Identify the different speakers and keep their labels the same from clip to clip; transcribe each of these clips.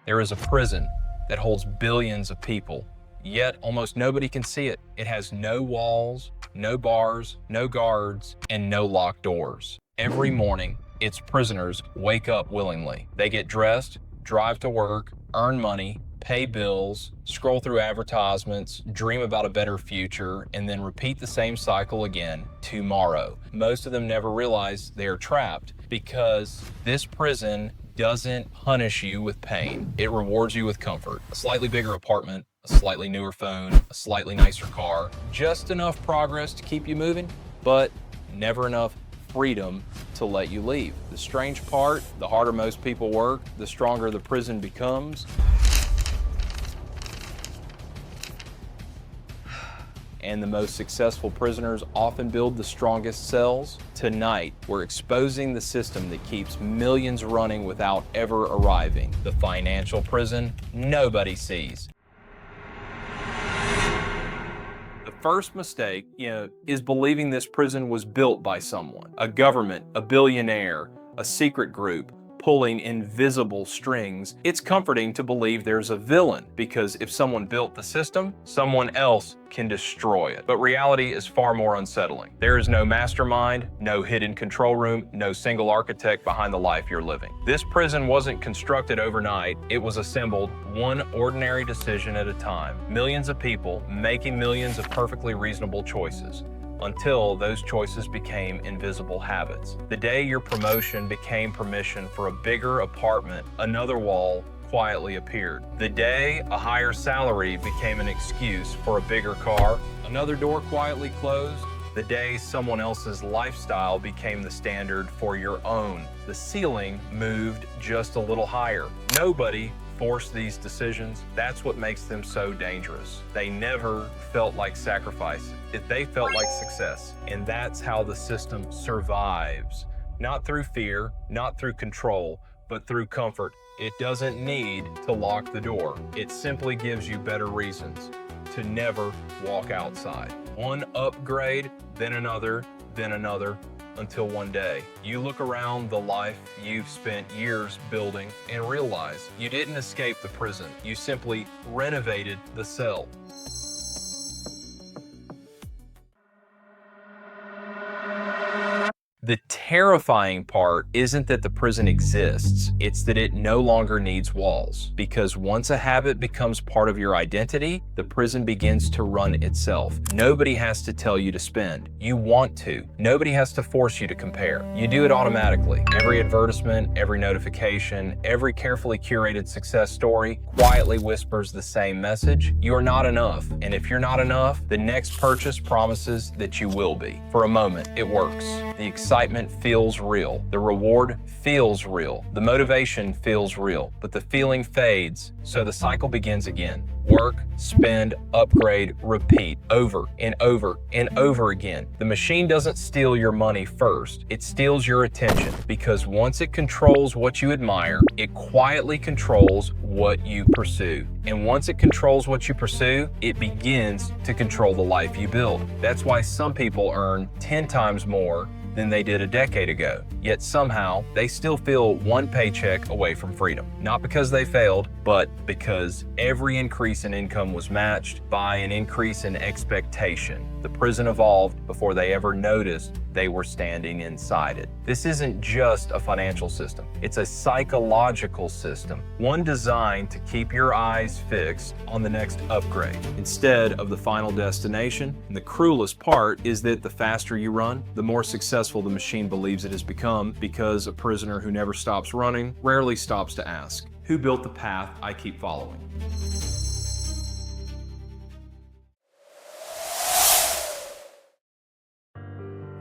Speaker 1: There is a prison that holds billions of people, yet almost nobody can see it. It has no walls, no bars, no guards, and no locked doors. Every morning, its prisoners wake up willingly. They get dressed, drive to work, earn money, pay bills, scroll through advertisements, dream about a better future, and then repeat the same cycle again tomorrow. Most of them never realize they are trapped because this prison doesn't punish you with pain. It rewards you with comfort. A slightly bigger apartment, a slightly newer phone, a slightly nicer car, just enough progress to keep you moving, but never enough freedom to let you leave. The strange part, the harder most people work, the stronger the prison becomes. And the most successful prisoners often build the strongest cells. Tonight, we're exposing the system that keeps millions running without ever arriving. The financial prison nobody sees. The first mistake, is believing this prison was built by someone, a government, a billionaire, a secret group, pulling invisible strings. It's comforting to believe there's a villain, because if someone built the system, someone else can destroy it. But reality is far more unsettling. There is no mastermind, no hidden control room, no single architect behind the life you're living. This prison wasn't constructed overnight. It was assembled one ordinary decision at a time. Millions of people making millions of perfectly reasonable choices, until those choices became invisible habits. The day your promotion became permission for a bigger apartment, another wall quietly appeared. The day a higher salary became an excuse for a bigger car, another door quietly closed. The day someone else's lifestyle became the standard for your own. The ceiling moved just a little higher. Nobody force these decisions. That's what makes them so dangerous. They never felt like sacrifice. They felt like success. And that's how the system survives. Not through fear, not through control, but through comfort. It doesn't need to lock the door. It simply gives you better reasons to never walk outside. One upgrade, then another, until one day you look around the life you've spent years building and realize you didn't escape the prison. You simply renovated the cell. The terrifying part isn't that the prison exists, it's that it no longer needs walls. Because once a habit becomes part of your identity, the prison begins to run itself. Nobody has to tell you to spend. You want to. Nobody has to force you to compare. You do it automatically. Every advertisement, every notification, every carefully curated success story quietly whispers the same message. You're not enough. And if you're not enough, the next purchase promises that you will be. For a moment, it works. The excitement feels real. The reward feels real. The motivation feels real. But the feeling fades, so the cycle begins again. Work, spend, upgrade, repeat, over and over and over again. The machine doesn't steal your money first. It steals your attention, because once it controls what you admire, it quietly controls what you pursue. And once it controls what you pursue, it begins to control the life you build. That's why some people earn 10 times more than they did a decade ago. Yet somehow, they still feel one paycheck away from freedom. Not because they failed, but because every increase in income was matched by an increase in expectation. The prison evolved before they ever noticed they were standing inside it. This isn't just a financial system. It's a psychological system, one designed to keep your eyes fixed on the next upgrade instead of the final destination. And the cruelest part is that the faster you run, the more successful the machine believes it has become, because a prisoner who never stops running rarely stops to ask, who built the path I keep following?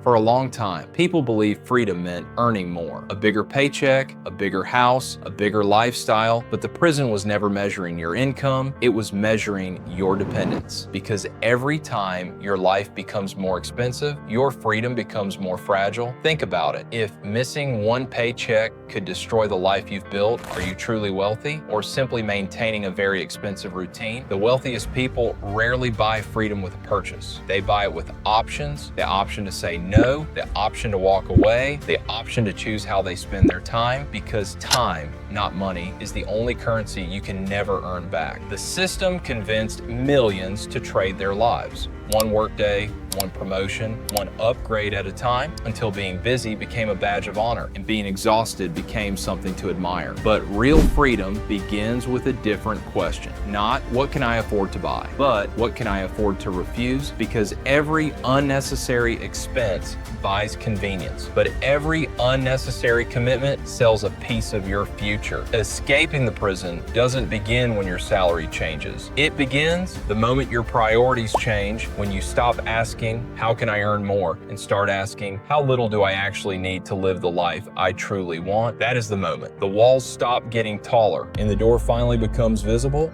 Speaker 1: For a long time, people believed freedom meant earning more, a bigger paycheck, a bigger house, a bigger lifestyle, but the prison was never measuring your income, it was measuring your dependence. Because every time your life becomes more expensive, your freedom becomes more fragile. Think about it. If missing one paycheck could destroy the life you've built, are you truly wealthy, or simply maintaining a very expensive routine? The wealthiest people rarely buy freedom with a purchase. They buy it with options, the option to say no, the option to walk away, the option to choose how they spend their time, because time not money, is the only currency you can never earn back. The system convinced millions to trade their lives. One workday, one promotion, one upgrade at a time, until being busy became a badge of honor and being exhausted became something to admire. But real freedom begins with a different question. Not what can I afford to buy, but what can I afford to refuse? Because every unnecessary expense buys convenience, but every unnecessary commitment sells a piece of your future. Escaping the prison doesn't begin when your salary changes. It begins the moment your priorities change, when you stop asking, how can I earn more? And start asking, how little do I actually need to live the life I truly want? That is the moment. The walls stop getting taller and the door finally becomes visible.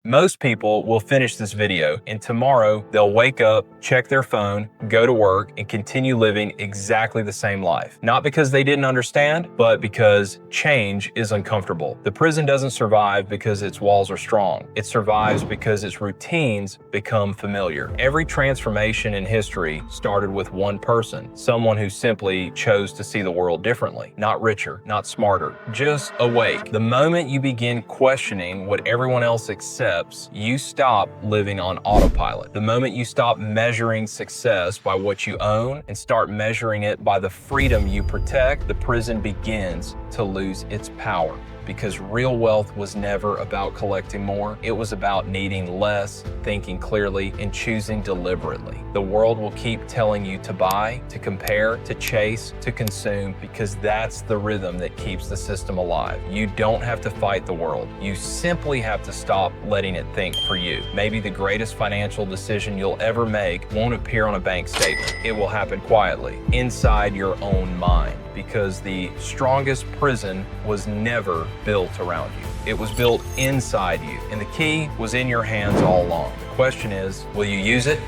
Speaker 1: Most people will finish this video and tomorrow they'll wake up, check their phone, go to work, and continue living exactly the same life. Not because they didn't understand, but because change is uncomfortable. The prison doesn't survive because its walls are strong. It survives because its routines become familiar. Every transformation in history started with one person, someone who simply chose to see the world differently. Not richer, not smarter, just awake. The moment you begin questioning what everyone else accepts, you stop living on autopilot. The moment you stop measuring success by what you own and start measuring it by the freedom you protect, the prison begins to lose its power. Because real wealth was never about collecting more. It was about needing less, thinking clearly, and choosing deliberately. The world will keep telling you to buy, to compare, to chase, to consume, because that's the rhythm that keeps the system alive. You don't have to fight the world. You simply have to stop letting it think for you. Maybe the greatest financial decision you'll ever make won't appear on a bank statement. It will happen quietly, inside your own mind. Because the strongest prison was never built around you. It was built inside you, and the key was in your hands all along. The question is, will you use it?